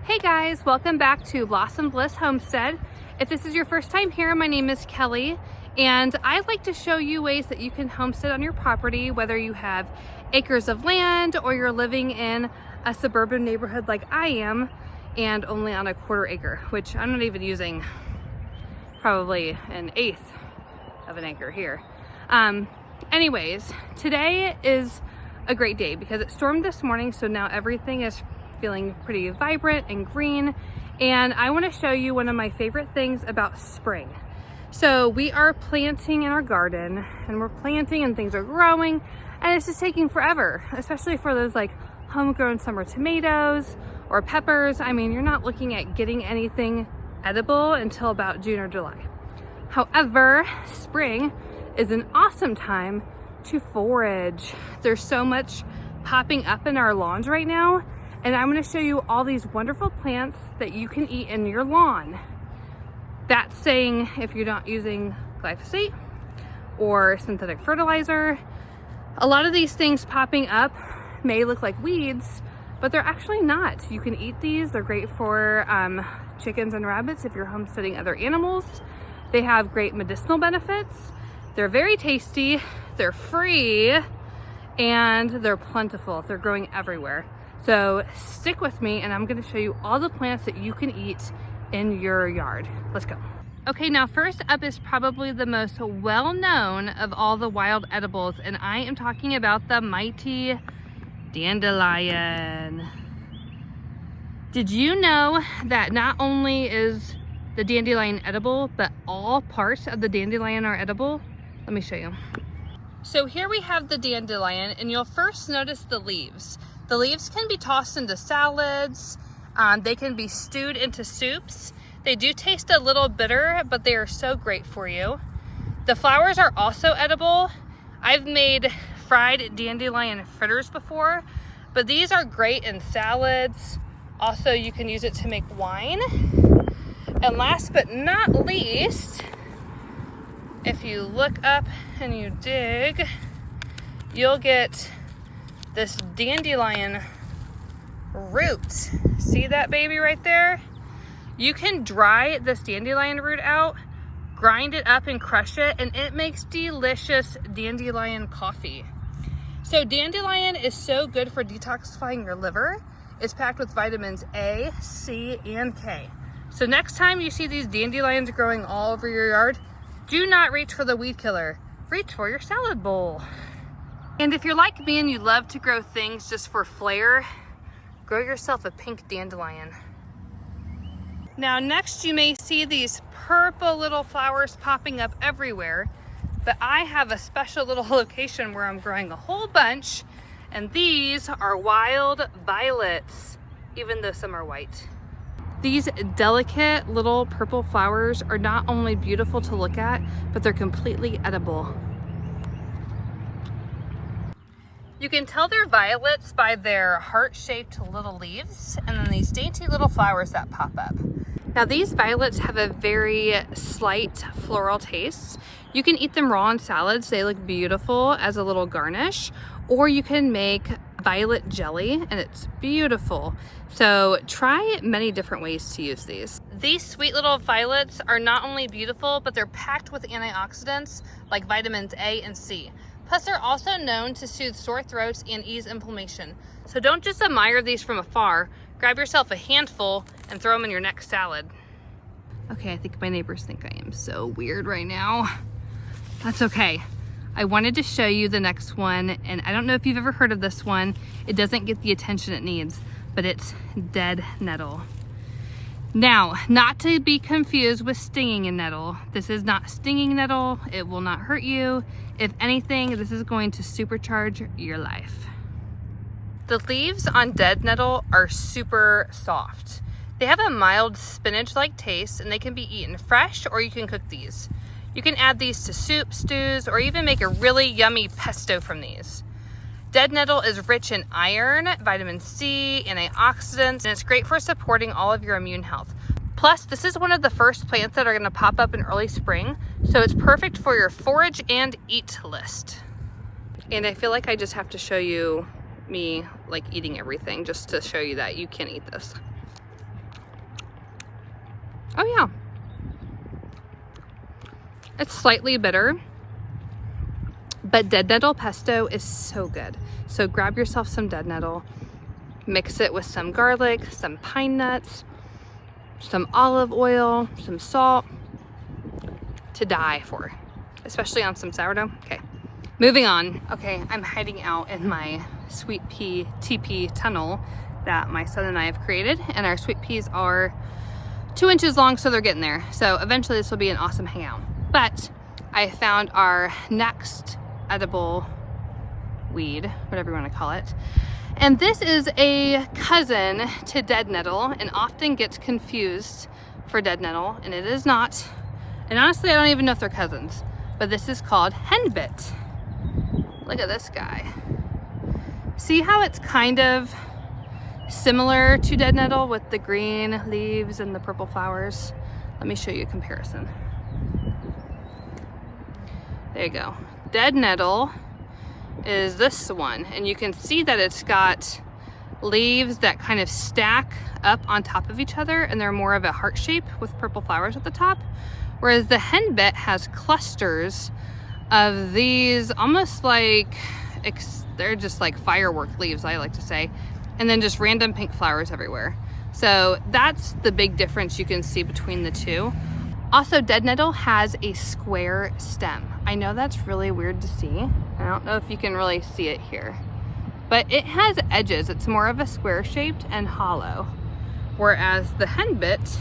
Hey guys, welcome back to Blossom Bliss Homestead. If this is your first time here, my name is Kelly, and I'd like to show you ways that you can homestead on your property, whether you have acres of land or you're living in a suburban neighborhood like I am and only on a quarter acre, which I'm not even using probably an eighth of an acre here. Anyways, today is a great day because it stormed this morning, so now everything is feeling pretty vibrant and green, and I want to show you one of my favorite things about spring. So we are planting in our garden, and we're planting and things are growing, and it's just taking forever, especially for those like homegrown summer tomatoes or peppers. I mean, you're not looking at getting anything edible until about June or July. However, spring is an awesome time to forage. There's so much popping up in our lawns right now, and I'm going to show you all these wonderful plants that you can eat in your lawn. That's saying if you're not using glyphosate or synthetic fertilizer. A lot of these things popping up may look like weeds, but they're actually not. You can eat these. They're great for chickens and rabbits if you're homesteading other animals. They have great medicinal benefits. They're very tasty, they're free, and they're plentiful. They're growing everywhere. So stick with me and I'm gonna show you all the plants that you can eat in your yard. Let's go. Okay, now first up is probably the most well-known of all the wild edibles, and I am talking about the mighty dandelion. Did you know that not only is the dandelion edible, but all parts of the dandelion are edible? Let me show you. So here we have the dandelion, and you'll first notice the leaves. The leaves can be tossed into salads. They can be stewed into soups. They do taste a little bitter, but they are so great for you. The flowers are also edible. I've made fried dandelion fritters before, but these are great in salads. Also, you can use it to make wine. And last but not least, if you look up and you dig, you'll get this dandelion root. See that baby right there? You can dry this dandelion root out, grind it up and crush it, and it makes delicious dandelion coffee. So dandelion is so good for detoxifying your liver. It's packed with vitamins A, C, and K. So next time you see these dandelions growing all over your yard, do not reach for the weed killer. Reach for your salad bowl. And if you're like me and you love to grow things just for flair, grow yourself a pink dandelion. Now next you may see these purple little flowers popping up everywhere, but I have a special little location where I'm growing a whole bunch, and these are wild violets, even though some are white. These delicate little purple flowers are not only beautiful to look at, but they're completely edible. You can tell they're violets by their heart-shaped little leaves and then these dainty little flowers that pop up. Now these violets have a very slight floral taste. You can eat them raw in salads. They look beautiful as a little garnish, or you can make violet jelly and it's beautiful. So try many different ways to use these. These sweet little violets are not only beautiful, but they're packed with antioxidants like vitamins A and C. Plus they're also known to soothe sore throats and ease inflammation. So don't just admire these from afar. Grab yourself a handful and throw them in your next salad. Okay, I think my neighbors think I am so weird right now. That's okay. I wanted to show you the next one, and I don't know if you've ever heard of this one. It doesn't get the attention it needs, but it's dead nettle. Now, not to be confused with stinging nettle. This is not stinging nettle. It will not hurt you. If anything, this is going to supercharge your life. The leaves on dead nettle are super soft. They have a mild spinach-like taste, and they can be eaten fresh, or you can cook these. You can add these to soup, stews, or even make a really yummy pesto from these. Dead nettle is rich in iron, vitamin C, antioxidants, and it's great for supporting all of your immune health. Plus, this is one of the first plants that are going to pop up in early spring, so it's perfect for your forage and eat list. And I feel like I just have to show you me like eating everything just to show you that you can eat this. Oh yeah. It's slightly bitter, but dead nettle pesto is so good. So grab yourself some dead nettle, mix it with some garlic, some pine nuts, some olive oil, some salt, to die for, especially on some sourdough. Okay, moving on. Okay, I'm hiding out in my sweet pea teepee tunnel that my son and I have created, and our sweet peas are 2 inches long, so they're getting there. So eventually this will be an awesome hangout. But I found our next edible weed, whatever you want to call it. And this is a cousin to dead nettle and often gets confused for dead nettle, and it is not. And honestly, I don't even know if they're cousins, but this is called Henbit. Look at this guy. See how it's kind of similar to dead nettle with the green leaves and the purple flowers? Let me show you a comparison. There you go. Dead nettle is this one, and you can see that it's got leaves that kind of stack up on top of each other, and they're more of a heart shape with purple flowers at the top, whereas the henbit has clusters of these almost like they're just like firework leaves, I like to say, and then just random pink flowers everywhere. So that's the big difference you can see between the two. Also, dead nettle has a square stem. I know that's really weird to see. I don't know if you can really see it here, but it has edges. It's more of a square shaped and hollow, whereas the henbit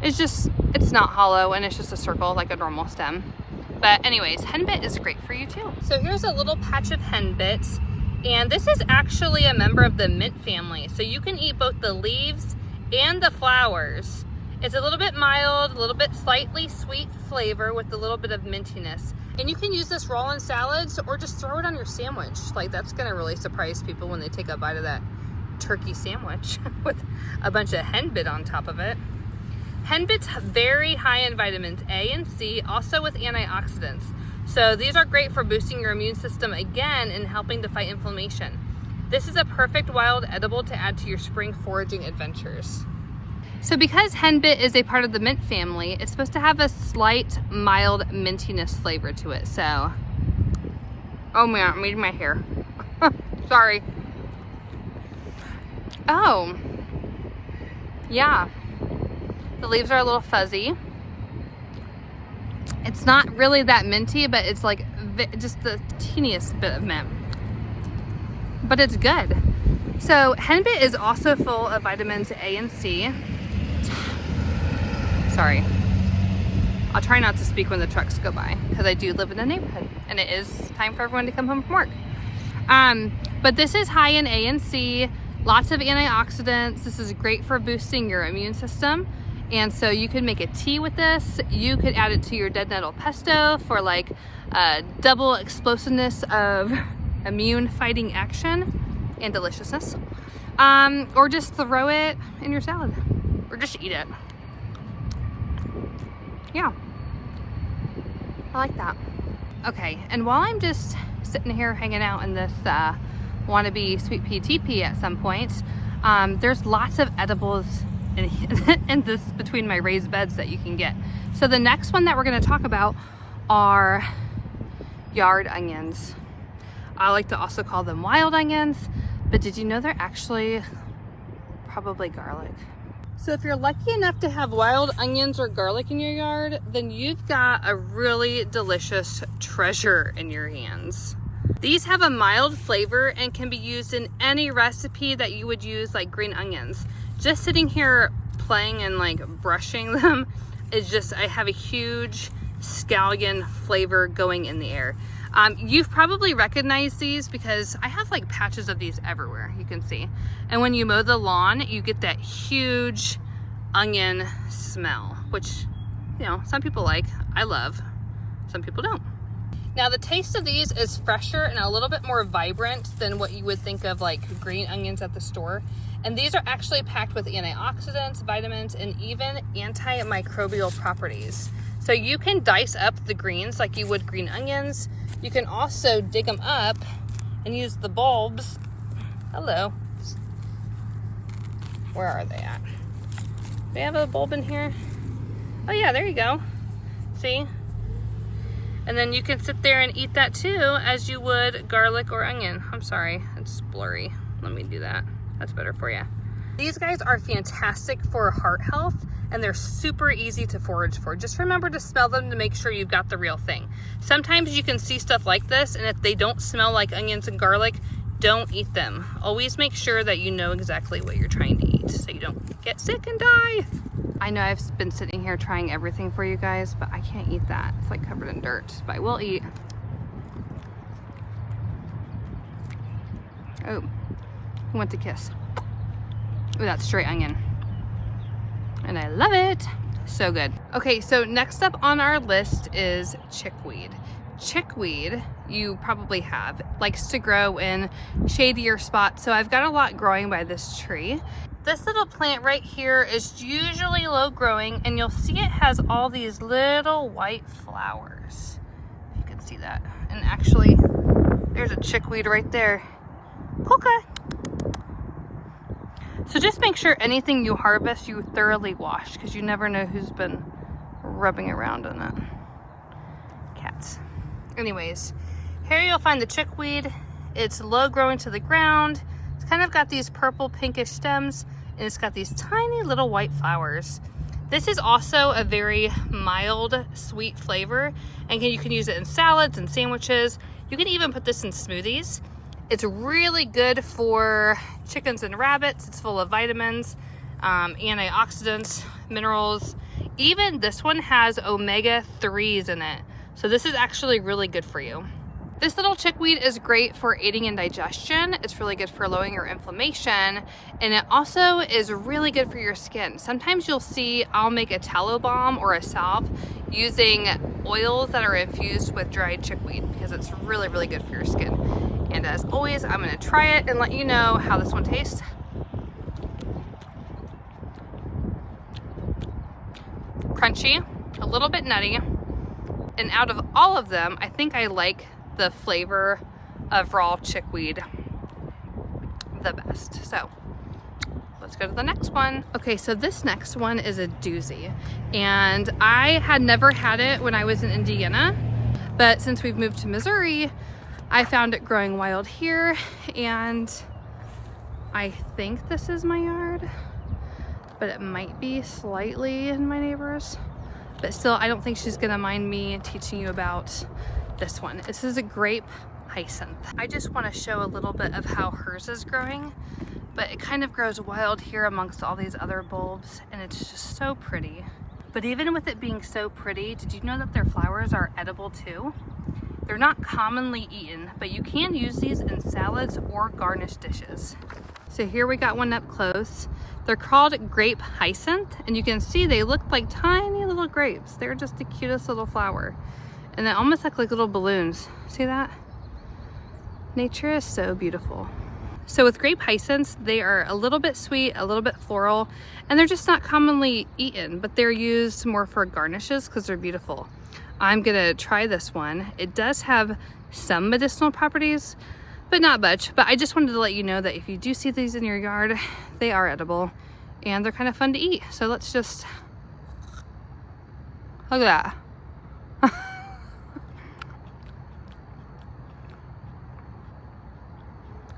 is just, it's not hollow and it's just a circle like a normal stem. But anyways, henbit is great for you too. So here's a little patch of henbit, and this is actually a member of the mint family. So you can eat both the leaves and the flowers. It's a little bit mild, a little bit slightly sweet flavor with a little bit of mintiness. And you can use this raw in salads or just throw it on your sandwich. Like, that's gonna really surprise people when they take a bite of that turkey sandwich with a bunch of henbit on top of it. Henbit's very high in vitamins A and C, also with antioxidants. So these are great for boosting your immune system again and helping to fight inflammation. This is a perfect wild edible to add to your spring foraging adventures. So because henbit is a part of the mint family, it's supposed to have a slight mild mintiness flavor to it. So, oh man, I'm eating my hair. Sorry. Oh, yeah. The leaves are a little fuzzy. It's not really that minty, but it's like just the teeniest bit of mint. But it's good. So henbit is also full of vitamins A and C. Sorry. I'll try not to speak when the trucks go by because I do live in a neighborhood and it is time for everyone to come home from work. But this is high in A and C, lots of antioxidants. This is great for boosting your immune system. And so you could make a tea with this. You could add it to your dead nettle pesto for like double explosiveness of immune fighting action and deliciousness. Or just throw it in your salad or just eat it. Yeah, I like that. Okay, and while I'm just sitting here hanging out in this wannabe sweet pea teepee at some point, there's lots of edibles in this between my raised beds that you can get. So the next one that we're going to talk about are yard onions. I like to also call them wild onions, but did you know they're actually probably garlic? So if you're lucky enough to have wild onions or garlic in your yard, then you've got a really delicious treasure in your hands. These have a mild flavor and can be used in any recipe that you would use, like green onions. Just sitting here playing and like brushing them is just, I have a huge scallion flavor going in the air. You've probably recognized these because I have like patches of these everywhere, you can see. And when you mow the lawn, you get that huge onion smell, which, you know, some people like, I love, some people don't. Now the taste of these is fresher and a little bit more vibrant than what you would think of like green onions at the store. And these are actually packed with antioxidants, vitamins, and even antimicrobial properties. So you can dice up the greens like you would green onions. You can also dig them up and use the bulbs. Hello. Where are they at? we have a bulb in here? Oh yeah, there you go. See? And then you can sit there and eat that too, as you would garlic or onion. I'm sorry, it's blurry. Let me do that. That's better for you. These guys are fantastic for heart health, and they're super easy to forage for. Just remember to smell them to make sure you've got the real thing. Sometimes you can see stuff like this, and if they don't smell like onions and garlic, don't eat them. Always make sure that you know exactly what you're trying to eat so you don't get sick and die. I know I've been sitting here trying everything for you guys, but I can't eat that. It's like covered in dirt, but I will eat. Oh, who wants a kiss? Oh, that's straight onion. And I love it. So good. Okay, so next up on our list is chickweed. Chickweed, you probably have, likes to grow in shadier spots. So I've got a lot growing by this tree. This little plant right here is usually low growing, and you'll see it has all these little white flowers. If you can see that. And actually, there's a chickweed right there. Polka. So just make sure anything you harvest, you thoroughly wash, because you never know who's been rubbing around in it. Cats. Anyways, here you'll find the chickweed. It's low growing to the ground. It's kind of got these purple pinkish stems, and it's got these tiny little white flowers. This is also a very mild, sweet flavor, and you can use it in salads and sandwiches. You can even put this in smoothies. It's really good for chickens and rabbits. It's full of vitamins, antioxidants, minerals. Even this one has omega-3s in it. So this is actually really good for you. This little chickweed is great for aiding in digestion. It's really good for lowering your inflammation, and it also is really good for your skin. Sometimes you'll see I'll make a tallow balm or a salve using oils that are infused with dried chickweed because it's really, really good for your skin. And as always, I'm gonna try it and let you know how this one tastes. Crunchy, a little bit nutty, and out of all of them, I think I like the flavor of raw chickweed the best. So let's go to the next one. Okay, so this next one is a doozy, and I had never had it when I was in Indiana, but since we've moved to Missouri, I found it growing wild here, and I think this is my yard, but it might be slightly in my neighbor's. But still, I don't think she's gonna mind me teaching you about this one. This is a grape hyacinth. I just want to show a little bit of how hers is growing, but it kind of grows wild here amongst all these other bulbs, and it's just so pretty. But even with it being so pretty, did you know that their flowers are edible too? They're not commonly eaten, but you can use these in salads or garnish dishes. So here we got one up close. They're called Grape Hyacinth, and you can see they look like tiny little grapes. They're just the cutest little flower. And they almost look like little balloons. See that? Nature is so beautiful. So with grape hyacinths, they are a little bit sweet, a little bit floral, and they're just not commonly eaten, but they're used more for garnishes because they're beautiful. I'm gonna try this one. It does have some medicinal properties, but not much. But I just wanted to let you know that if you do see these in your yard, they are edible and they're kind of fun to eat. So let's just, look at that.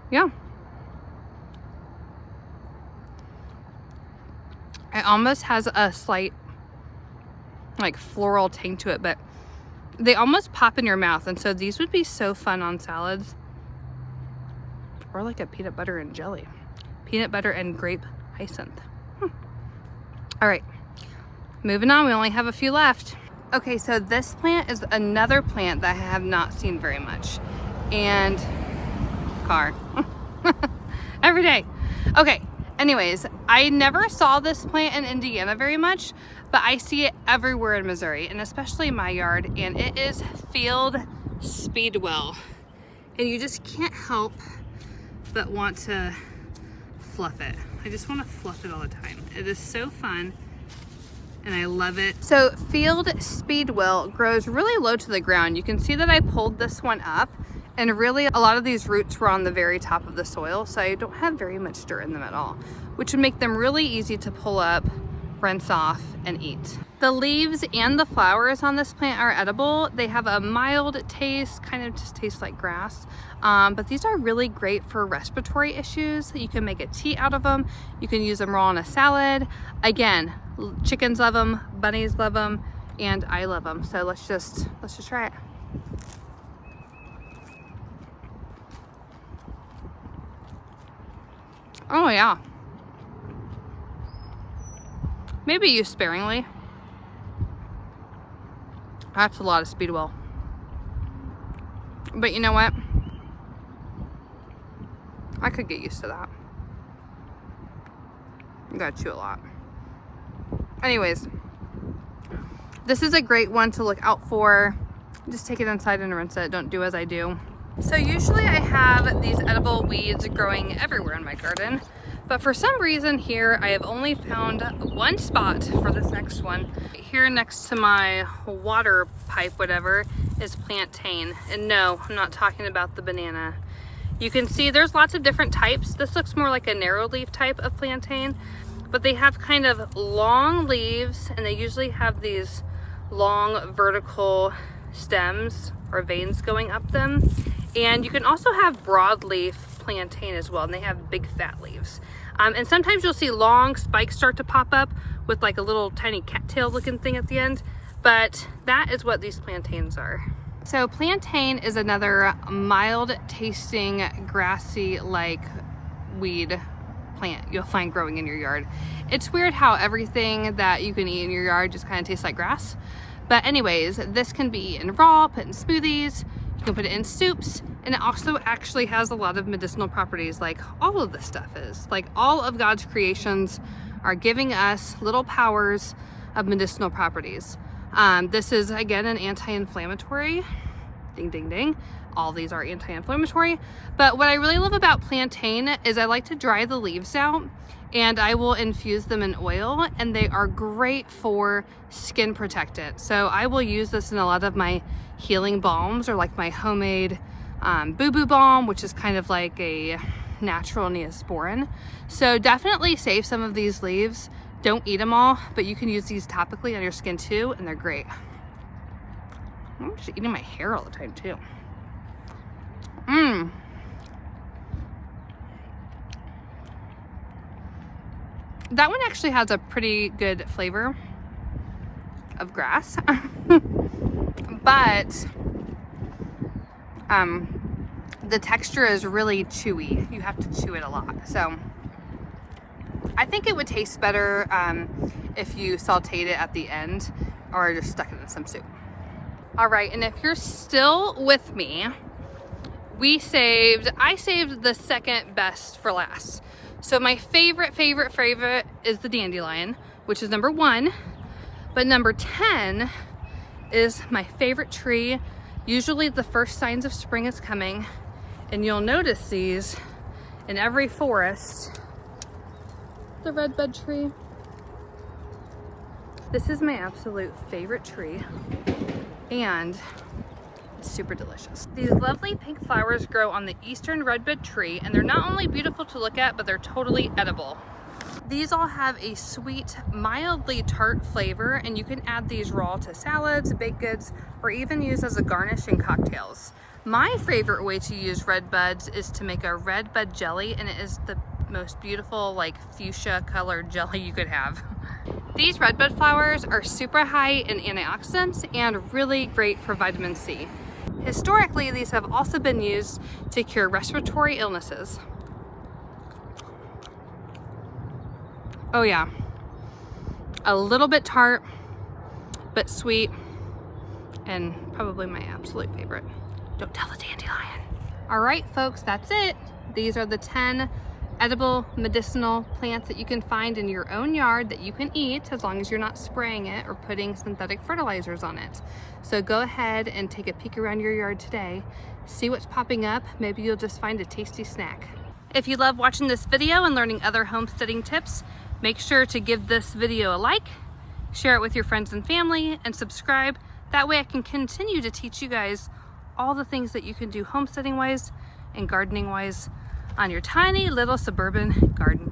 Yeah. It almost has a slight like floral tang to it, but they almost pop in your mouth, and so these would be so fun on salads or like a peanut butter and jelly. Peanut butter and grape hyacinth. All right, moving on. We only have a few left. Okay, so this plant is another plant that I have not seen very much, and car every day. Okay, anyways, I never saw this plant in Indiana very much, but I see it everywhere in Missouri, and especially in my yard, and it is field Speedwell, and you just can't help but want to fluff it. I just want to fluff it all the time. It is so fun, and I love it. So field Speedwell grows really low to the ground. You can see that I pulled this one up, and really a lot of these roots were on the very top of the soil, so I don't have very much dirt in them at all, which would make them really easy to pull up rinse off, and eat. The leaves and the flowers on this plant are edible. They have a mild taste, kind of just tastes like grass. But these are really great for respiratory issues. You can make a tea out of them. You can use them raw in a salad. Again, chickens love them, bunnies love them, and I love them. So let's just try it. Oh yeah. Maybe use sparingly. That's a lot of Speedwell. But you know what? I could get used to that. You gotta chew a lot. Anyways, this is a great one to look out for. Just take it inside and rinse it. Don't do as I do. So usually I have these edible weeds growing everywhere in my garden, but for some reason here I have only found one spot for this next one. Here next to my water pipe, whatever, is plantain. And no, I'm not talking about the banana. You can see there's lots of different types. This looks more like a narrow leaf type of plantain, but they have kind of long leaves and they usually have these long vertical stems or veins going up them. And you can also have broadleaf plantain as well, and they have big fat leaves. And sometimes you'll see long spikes start to pop up with like a little tiny cattail looking thing at the end, but that is what these plantains are. So plantain is another mild tasting grassy like weed plant you'll find growing in your yard. It's weird how everything that you can eat in your yard just kind of tastes like grass. But anyways, this can be eaten raw, put in smoothies, you can put it in soups, and it also actually has a lot of medicinal properties, like all of this stuff is. Like all of God's creations are giving us little powers of medicinal properties. This is again an anti-inflammatory, ding ding ding. All these are anti-inflammatory, but what I really love about plantain is I like to dry the leaves out and I will infuse them in oil, and they are great for skin protectant. So I will use this in a lot of my healing balms, or like my homemade boo-boo balm, which is kind of like a natural Neosporin. So definitely save some of these leaves. Don't eat them all, but you can use these topically on your skin too, and they're great. I'm just eating my hair all the time too. That one actually has a pretty good flavor of grass, but the texture is really chewy. You have to chew it a lot. So I think it would taste better if you sauteed it at the end or just stuck it in some soup. All right, and if you're still with me, I saved the second best for last. So my favorite is the dandelion, which is number 1. But number 10 is my favorite tree. Usually the first signs of spring is coming, and you'll notice these in every forest. The redbud tree. This is my absolute favorite tree, and it's super delicious. These lovely pink flowers grow on the eastern redbud tree, and they're not only beautiful to look at, but they're totally edible. These all have a sweet, mildly tart flavor, and you can add these raw to salads, baked goods, or even use as a garnish in cocktails. My favorite way to use redbuds is to make a redbud jelly, and it is the most beautiful, like fuchsia colored jelly you could have. These redbud flowers are super high in antioxidants and really great for vitamin C. Historically, these have also been used to cure respiratory illnesses. Oh yeah, a little bit tart, but sweet, and probably my absolute favorite. Don't tell the dandelion. All right, folks, that's it. These are the 10 edible medicinal plants that you can find in your own yard that you can eat, as long as you're not spraying it or putting synthetic fertilizers on it. So go ahead and take a peek around your yard today, see what's popping up. Maybe you'll just find a tasty snack. If you love watching this video and learning other homesteading tips, make sure to give this video a like, share it with your friends and family, and subscribe. That way I can continue to teach you guys all the things that you can do homesteading wise and gardening wise on your tiny little suburban garden.